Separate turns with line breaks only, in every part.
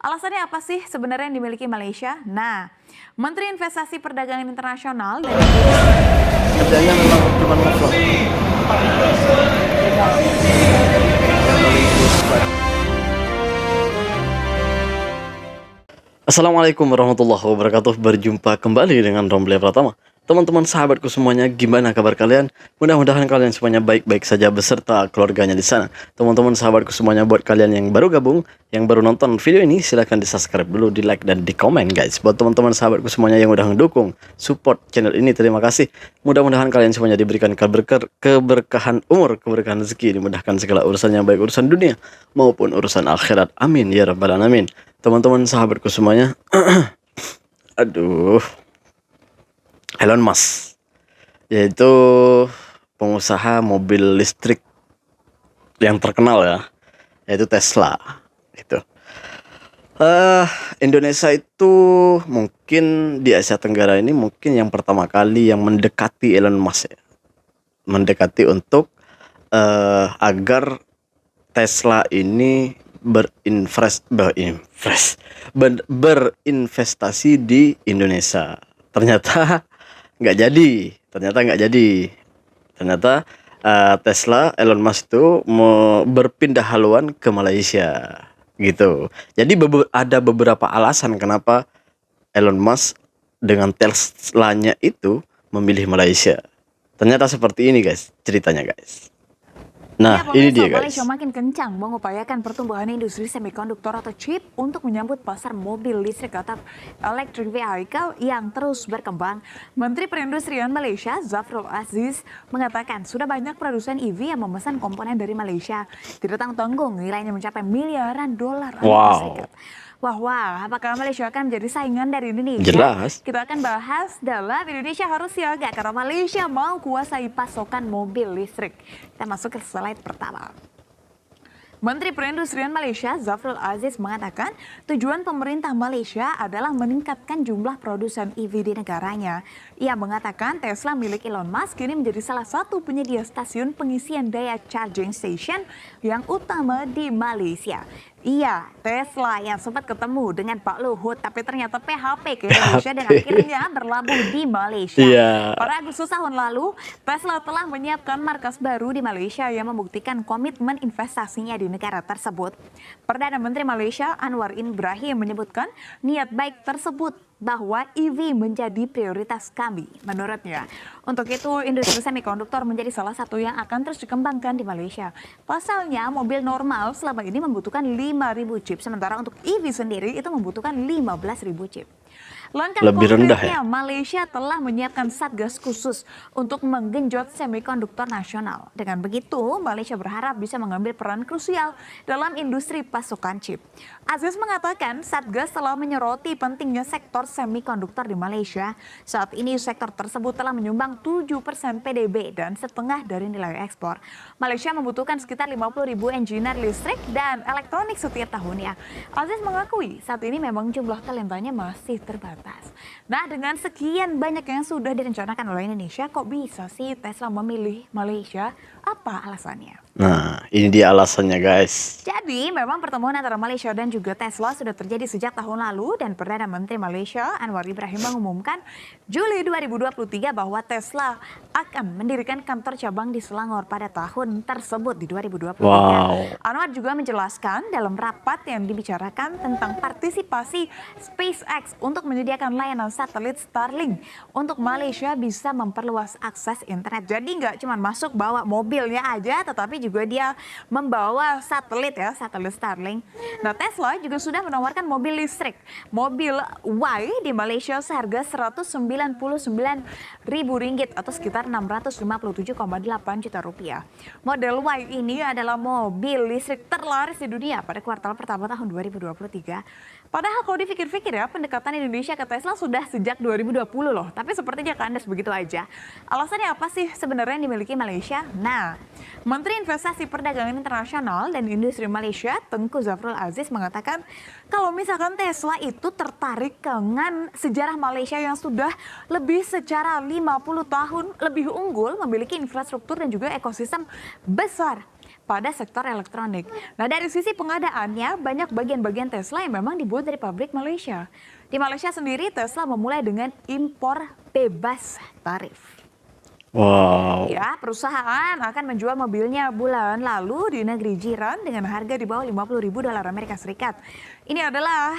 Alasannya apa sih sebenarnya yang dimiliki Malaysia? Nah, Menteri Investasi Perdagangan Internasional dan
Kerjanya memang cuma ngevlog. Assalamualaikum warahmatullahi wabarakatuh. Berjumpa kembali dengan Romble Pratama. Teman-teman sahabatku semuanya, gimana kabar kalian? Mudah-mudahan kalian semuanya baik-baik saja beserta keluarganya di sana. Teman-teman sahabatku semuanya, buat kalian yang baru gabung, yang baru nonton video ini, silahkan di subscribe dulu, di like dan di komen guys. Buat teman-teman sahabatku semuanya yang udah mendukung, support channel ini, terima kasih. Mudah-mudahan kalian semuanya diberikan keberkahan umur, keberkahan rezeki, dimudahkan segala urusannya, baik urusan dunia maupun urusan akhirat. Amin ya rabbal alamin. Teman-teman sahabatku semuanya, aduh, Elon Musk, yaitu pengusaha mobil listrik yang terkenal ya, yaitu Tesla. Gitu. Indonesia itu mungkin di Asia Tenggara ini mungkin yang pertama kali yang mendekati Elon Musk ya. Mendekati untuk agar Tesla ini berinvestasi di Indonesia. Ternyata nggak jadi. Ternyata Tesla, Elon Musk itu mau berpindah haluan ke Malaysia gitu. Jadi ada beberapa alasan kenapa Elon Musk dengan Teslanya itu memilih Malaysia. Ternyata seperti ini guys, ceritanya guys. Nah, ini dia guys.
Malaysia makin kencang mengupayakan pertumbuhan industri semikonduktor atau chip untuk menyambut pasar mobil listrik atau electric vehicle yang terus berkembang. Menteri Perindustrian Malaysia, Zafrul Aziz, mengatakan sudah banyak produsen EV yang memesan komponen dari Malaysia. Tidak tanggung-tanggung, nilainya mencapai miliaran dolar Amerika Serikat. Wah, apakah Malaysia akan menjadi saingan dari Indonesia?
Jelas.
Kita akan bahas dalam Indonesia harus siaga karena Malaysia mau kuasai pasokan mobil listrik. Kita masuk ke slide pertama. Menteri Perindustrian Malaysia, Zafrul Aziz, mengatakan tujuan pemerintah Malaysia adalah meningkatkan jumlah produsen EV di negaranya. Ia mengatakan Tesla milik Elon Musk kini menjadi salah satu penyedia stasiun pengisian daya charging station yang utama di Malaysia. Iya, Tesla yang sempat ketemu dengan Pak Luhut, tapi ternyata PHP ke Indonesia dan akhirnya berlabuh di Malaysia. Pada Agustus tahun lalu, Tesla telah menyiapkan markas baru di Malaysia yang membuktikan komitmen investasinya di negara tersebut. Perdana Menteri Malaysia Anwar Ibrahim menyebutkan niat baik tersebut bahwa EV menjadi prioritas kami, menurutnya. Untuk itu, industri semikonduktor menjadi salah satu yang akan terus dikembangkan di Malaysia. Pasalnya, mobil normal selama ini membutuhkan 5.000 chip, sementara untuk EV sendiri itu membutuhkan 15.000 chip. Langkah
Lebih rendah
konkretnya, Malaysia telah menyiapkan satgas khusus untuk menggenjot semikonduktor nasional. Dengan begitu, Malaysia berharap bisa mengambil peran krusial dalam industri pasokan chip. Aziz mengatakan satgas telah menyoroti pentingnya sektor semikonduktor di Malaysia. Saat ini sektor tersebut telah menyumbang 7% PDB dan setengah dari nilai ekspor. Malaysia membutuhkan sekitar 50.000 engineer listrik dan elektronik setiap tahunnya. Aziz mengakui saat ini memang jumlah talentanya masih terbatas. Nah, dengan sekian banyak yang sudah direncanakan oleh Indonesia, kok bisa sih Tesla memilih Malaysia? Apa alasannya?
Nah, ini dia alasannya guys.
Jadi, memang pertemuan antara Malaysia dan juga Tesla sudah terjadi sejak tahun lalu dan Perdana Menteri Malaysia Anwar Ibrahim mengumumkan Juli 2023 bahwa Tesla akan mendirikan kantor cabang di Selangor pada tahun tersebut di 2023. Anwar juga menjelaskan dalam rapat yang dibicarakan tentang partisipasi SpaceX untuk menyediakan layanan satelit Starlink untuk Malaysia bisa memperluas akses internet. Jadi nggak cuma masuk bawa mobilnya aja, tetapi juga dia membawa satelit ya, satelit Starlink. Nah, Tesla juga sudah menawarkan mobil listrik, mobil Y di Malaysia seharga Rp199.000 atau sekitar 657,8 juta rupiah. Model Y ini adalah mobil listrik terlaris di dunia pada kuartal pertama tahun 2023. Padahal kalau dipikir-pikir ya, pendekatan Indonesia ke Tesla sudah sejak 2020 loh. Tapi sepertinya kandas begitu aja. Alasannya apa sih sebenarnya yang dimiliki Malaysia? Nah, Menteri Investasi Perdagangan Internasional dan Industri Malaysia, Tengku Zafrul Aziz, mengatakan kalau misalkan Tesla itu tertarik dengan sejarah Malaysia yang sudah lebih secara 50 tahun lebih unggul, memiliki infrastruktur dan juga ekosistem besar. pada sektor elektronik. Nah, dari sisi pengadaannya, banyak bagian-bagian Tesla yang memang dibuat dari pabrik Malaysia. Di Malaysia sendiri, Tesla memulai dengan impor bebas tarif.
Wow.
Ya, perusahaan akan menjual mobilnya bulan lalu di negeri jiran dengan harga di bawah 50.000 dolar Amerika Serikat. Ini adalah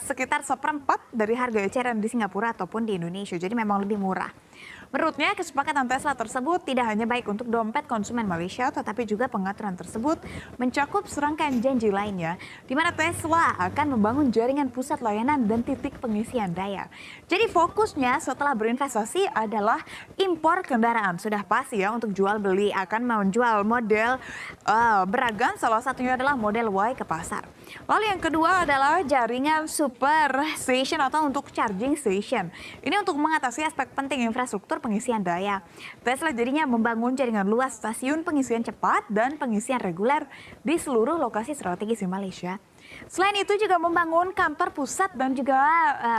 sekitar seperempat dari harga eceran di Singapura ataupun di Indonesia. Jadi memang lebih murah. Menurutnya, kesepakatan Tesla tersebut tidak hanya baik untuk dompet konsumen Malaysia, tetapi juga pengaturan tersebut mencakup serangkaian janji lainnya, di mana Tesla akan membangun jaringan pusat layanan dan titik pengisian daya. Jadi fokusnya setelah berinvestasi adalah impor kendaraan. Sudah pasti ya, untuk jual beli akan menjual model beragam, salah satunya adalah model Y ke pasar. Lalu yang kedua adalah jaringan super station atau untuk charging station. Ini untuk mengatasi aspek penting infrastruktur pengisian daya. Tesla jadinya membangun jaringan luas stasiun pengisian cepat dan pengisian reguler di seluruh lokasi strategis di Malaysia. Selain itu juga membangun kantor pusat dan juga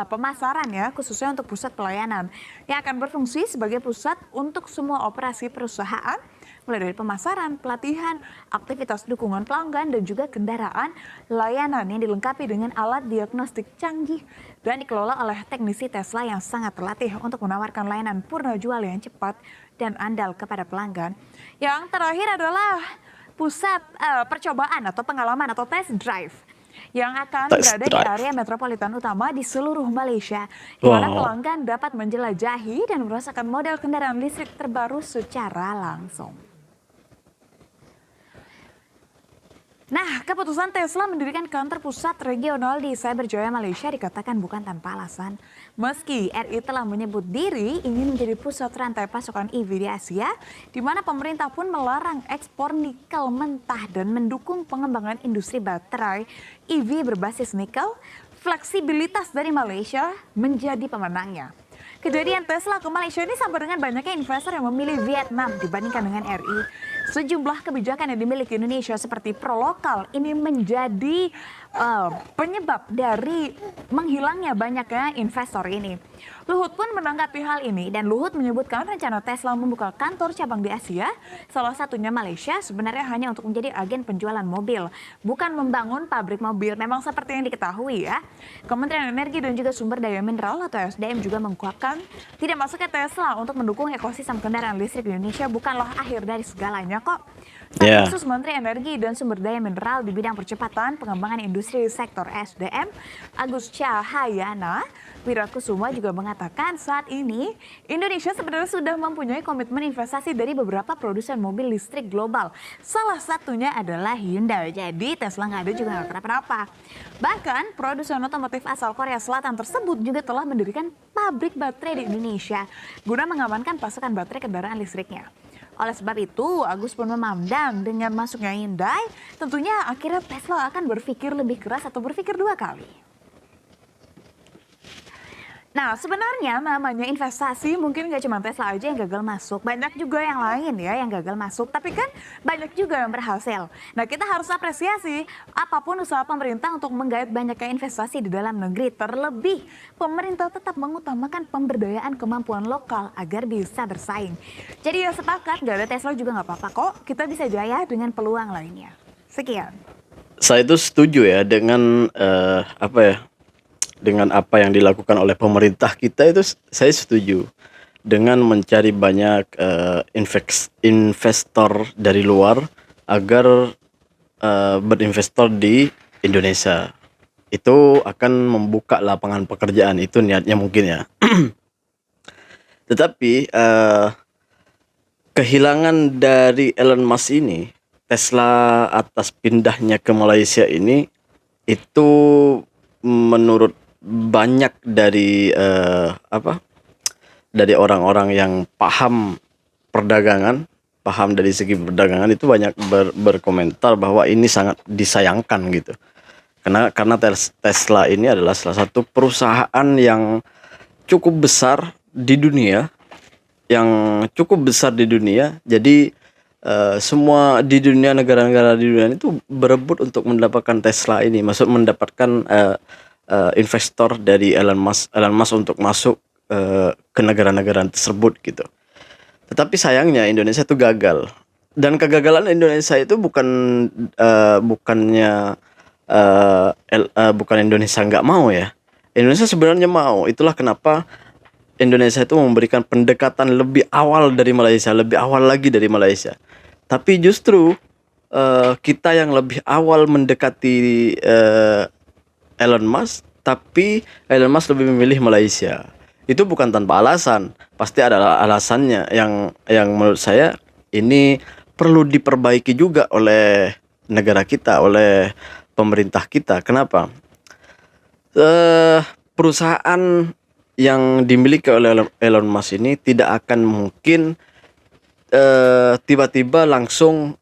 pemasaran ya, khususnya untuk pusat pelayanan yang akan berfungsi sebagai pusat untuk semua operasi perusahaan, mulai dari pemasaran, pelatihan, aktivitas dukungan pelanggan, dan juga kendaraan layanan yang dilengkapi dengan alat diagnostik canggih dan dikelola oleh teknisi Tesla yang sangat terlatih untuk menawarkan layanan purna jual yang cepat dan andal kepada pelanggan. Yang terakhir adalah pusat percobaan atau pengalaman atau test drive yang akan berada di area metropolitan utama di seluruh Malaysia, di mana pelanggan dapat menjelajahi dan merasakan model kendaraan listrik terbaru secara langsung. Nah, keputusan Tesla mendirikan kantor pusat regional di Cyberjaya, Malaysia dikatakan bukan tanpa alasan. Meski RI telah menyebut diri ingin menjadi pusat rantai pasokan EV di Asia, di mana pemerintah pun melarang ekspor nikel mentah dan mendukung pengembangan industri baterai EV berbasis nikel, fleksibilitas dari Malaysia menjadi pemenangnya. Kejadian Tesla ke Malaysia ini sama dengan banyaknya investor yang memilih Vietnam dibandingkan dengan RI. Sejumlah kebijakan yang dimiliki Indonesia seperti pro-lokal ini menjadi penyebab dari menghilangnya banyaknya investor ini. Luhut pun menanggapi hal ini dan Luhut menyebutkan rencana Tesla membuka kantor cabang di Asia, salah satunya Malaysia, sebenarnya hanya untuk menjadi agen penjualan mobil, bukan membangun pabrik mobil. Memang seperti yang diketahui ya, Kementerian Energi dan juga Sumber Daya Mineral atau SDM juga mengungkapkan tidak masuknya Tesla untuk mendukung ekosistem kendaraan listrik di Indonesia bukanlah akhir dari segalanya kok. Staf khusus Menteri Energi dan Sumber Daya Mineral di bidang percepatan pengembangan industri sektor SDM, Agus Cahayana Wirakusuma juga mengatakan saat ini Indonesia sebenarnya sudah mempunyai komitmen investasi dari beberapa produsen mobil listrik global. Salah satunya adalah Hyundai. Jadi Tesla nggak ada juga nggak kenapa-napa. Bahkan produsen otomotif asal Korea Selatan tersebut juga telah mendirikan pabrik baterai di Indonesia guna mengamankan pasokan baterai kendaraan listriknya. Oleh sebab itu, Agus pun memandang dengan masuknya Hyundai, tentunya akhirnya Tesla akan berpikir lebih keras atau berpikir dua kali. Nah, sebenarnya namanya investasi mungkin gak cuma Tesla aja yang gagal masuk. Banyak juga yang lain ya yang gagal masuk. Tapi kan banyak juga yang berhasil. Nah, kita harus apresiasi apapun usaha pemerintah untuk menggait banyaknya investasi di dalam negeri. Terlebih, pemerintah tetap mengutamakan pemberdayaan kemampuan lokal agar bisa bersaing. Jadi ya sepakat, gak ada Tesla juga gak apa-apa kok. Kita bisa jaya dengan peluang lainnya. Sekian.
Saya itu setuju ya dengan dengan apa yang dilakukan oleh pemerintah kita itu saya setuju dengan mencari banyak investor dari luar agar berinvestor di Indonesia. Itu akan membuka lapangan pekerjaan, itu niatnya mungkin ya. Tetapi kehilangan dari Elon Musk ini, Tesla atas pindahnya ke Malaysia ini, itu menurut banyak dari dari orang-orang yang paham perdagangan, paham dari segi perdagangan itu banyak berkomentar bahwa ini sangat disayangkan gitu. Karena Tesla ini adalah salah satu perusahaan yang cukup besar di dunia, Jadi semua di dunia, negara-negara di dunia itu berebut untuk mendapatkan Tesla ini, maksud mendapatkan investor dari Elon Musk untuk masuk ke negara-negara tersebut gitu. Tetapi sayangnya Indonesia itu gagal. Dan kegagalan Indonesia itu bukan Indonesia nggak mau ya. Indonesia sebenarnya mau. Itulah kenapa Indonesia itu memberikan pendekatan lebih awal dari Malaysia, lebih awal lagi dari Malaysia. Tapi justru kita yang lebih awal mendekati Elon Musk, tapi Elon Musk lebih memilih Malaysia. Itu bukan tanpa alasan, pasti ada alasannya yang menurut saya ini perlu diperbaiki juga oleh negara kita, oleh pemerintah kita. Kenapa? Perusahaan yang dimiliki oleh Elon Musk ini tidak akan mungkin tiba-tiba langsung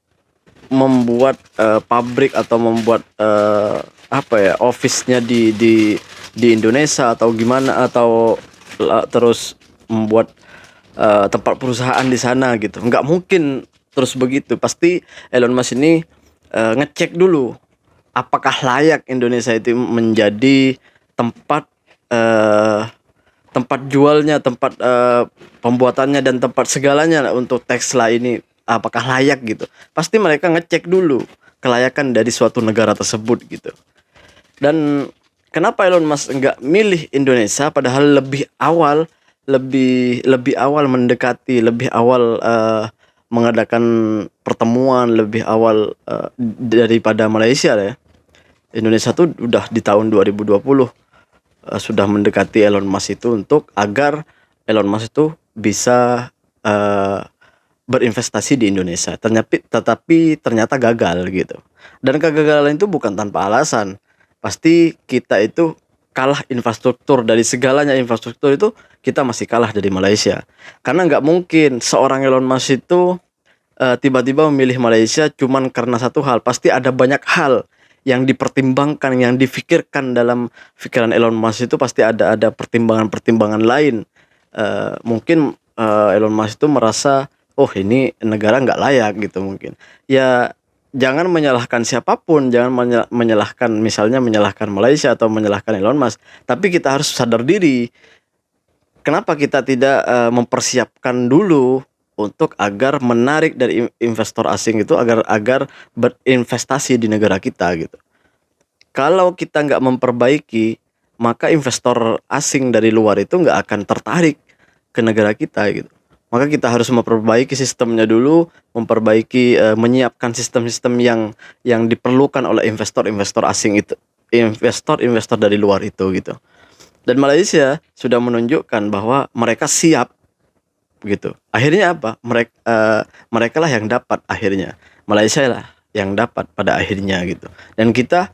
membuat pabrik atau membuat office-nya di Indonesia atau gimana, atau terus membuat tempat perusahaan di sana gitu. Nggak mungkin terus begitu. Pasti Elon Musk ini ngecek dulu apakah layak Indonesia itu menjadi tempat tempat jualnya, tempat pembuatannya dan tempat segalanya untuk Tesla ini, apakah layak gitu. Pasti mereka ngecek dulu kelayakan dari suatu negara tersebut gitu. Dan kenapa Elon Musk nggak milih Indonesia padahal lebih awal mendekati, lebih awal mengadakan pertemuan, lebih awal daripada Malaysia ya. Indonesia tuh udah di tahun 2020 sudah mendekati Elon Musk itu untuk agar Elon Musk itu bisa berinvestasi di Indonesia. Tetapi ternyata gagal gitu. Dan kegagalan itu bukan tanpa alasan. Pasti kita itu kalah infrastruktur, dari segalanya infrastruktur itu kita masih kalah dari Malaysia. Karena nggak mungkin seorang Elon Musk itu tiba-tiba memilih Malaysia cuman karena satu hal. Pasti ada banyak hal yang dipertimbangkan, yang difikirkan dalam pikiran Elon Musk itu, pasti ada pertimbangan-pertimbangan lain. Mungkin Elon Musk itu merasa, oh ini negara nggak layak gitu mungkin. Ya jangan menyalahkan siapapun, jangan menyalahkan Malaysia atau menyalahkan Elon Musk. Tapi kita harus sadar diri. Kenapa kita tidak mempersiapkan dulu untuk agar menarik dari investor asing itu agar berinvestasi di negara kita gitu. Kalau kita nggak memperbaiki, maka investor asing dari luar itu nggak akan tertarik ke negara kita gitu. Maka kita harus memperbaiki sistemnya dulu, menyiapkan sistem-sistem yang diperlukan oleh investor-investor asing itu, investor dari luar itu gitu. Dan Malaysia sudah menunjukkan bahwa mereka siap gitu. Akhirnya apa? Mereka lah yang dapat akhirnya. Malaysia lah yang dapat pada akhirnya gitu. Dan kita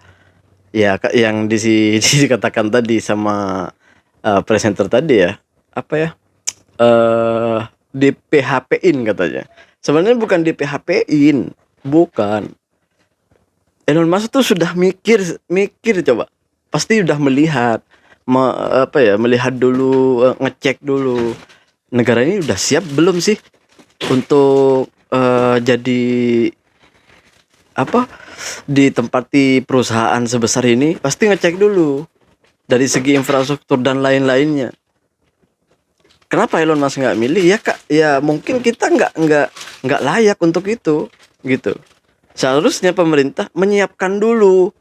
ya yang dikatakan tadi sama presenter tadi ya, apa ya? Di PHP-in katanya. Sebenarnya bukan di PHP-in, bukan. Elon Musk tuh sudah mikir coba. Pasti udah melihat melihat dulu, ngecek dulu negara ini udah siap belum sih untuk jadi ditempati perusahaan sebesar ini. Pasti ngecek dulu dari segi infrastruktur dan lain-lainnya. Kenapa Elon Musk nggak milih? Ya kak, ya mungkin kita nggak layak untuk itu gitu. Seharusnya pemerintah menyiapkan dulu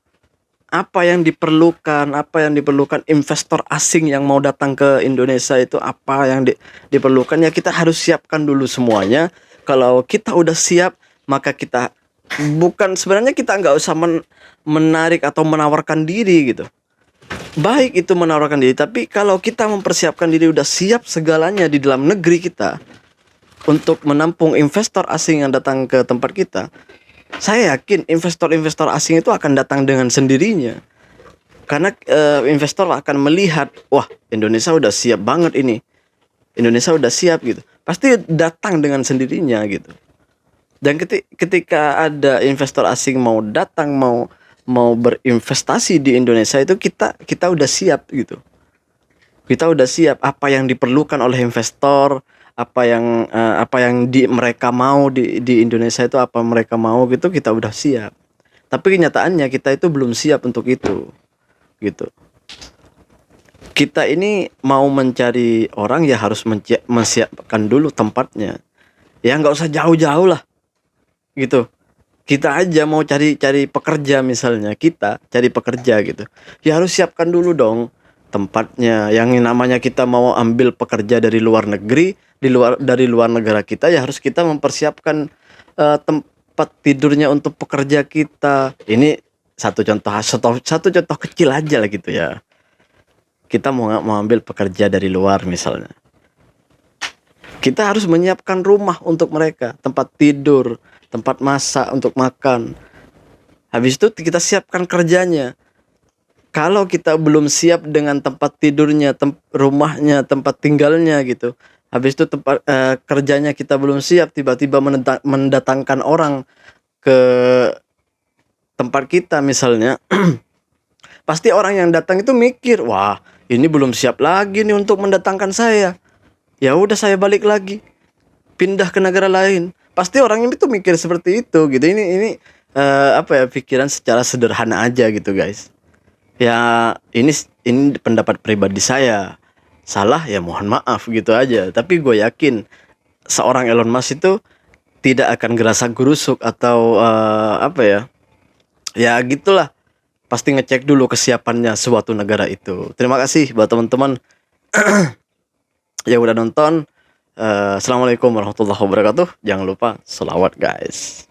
apa yang diperlukan investor asing yang mau datang ke Indonesia itu, apa yang diperlukan. Ya kita harus siapkan dulu semuanya. Kalau kita udah siap, maka sebenarnya kita nggak usah menarik atau menawarkan diri gitu. Baik itu menawarkan diri, tapi kalau kita mempersiapkan diri, udah siap segalanya di dalam negeri kita untuk menampung investor asing yang datang ke tempat kita, saya yakin investor-investor asing itu akan datang dengan sendirinya. Karena investor akan melihat, wah Indonesia udah siap banget ini. Indonesia udah siap gitu. Pasti datang dengan sendirinya gitu. Dan ketika ada investor asing mau datang, mau berinvestasi di Indonesia itu, kita udah siap gitu. Kita udah siap apa yang diperlukan oleh investor, apa yang mereka mau di Indonesia itu, apa mereka mau gitu, kita udah siap. Tapi kenyataannya kita itu belum siap untuk itu gitu. Kita ini mau mencari orang ya harus mensiapkan dulu tempatnya. Ya nggak usah jauh-jauh lah. gitu. Kita aja mau cari pekerja misalnya, kita cari pekerja gitu. Ya harus siapkan dulu dong tempatnya. Yang namanya kita mau ambil pekerja dari luar negeri, dari luar negara kita, ya harus kita mempersiapkan tempat tidurnya untuk pekerja kita. Ini satu contoh kecil aja lah gitu ya. Kita mau ambil pekerja dari luar misalnya. Kita harus menyiapkan rumah untuk mereka, tempat tidur, tempat masak untuk makan. Habis itu kita siapkan kerjanya. Kalau kita belum siap dengan tempat tidurnya, rumahnya, tempat tinggalnya gitu. Habis itu kerjanya kita belum siap, tiba-tiba mendatangkan orang ke tempat kita misalnya. Pasti orang yang datang itu mikir, wah ini belum siap lagi nih untuk mendatangkan saya. Ya udah saya balik lagi, pindah ke negara lain. Pasti orang itu mikir seperti itu gitu. Ini pikiran secara sederhana aja gitu guys. Ya ini pendapat pribadi saya. Salah ya mohon maaf gitu aja. Tapi gue yakin seorang Elon Musk itu tidak akan gerasa gerusuk atau ya gitulah. Pasti ngecek dulu kesiapannya suatu negara itu. Terima kasih buat teman-teman yang udah nonton. Assalamualaikum warahmatullahi wabarakatuh. Jangan lupa sholawat guys.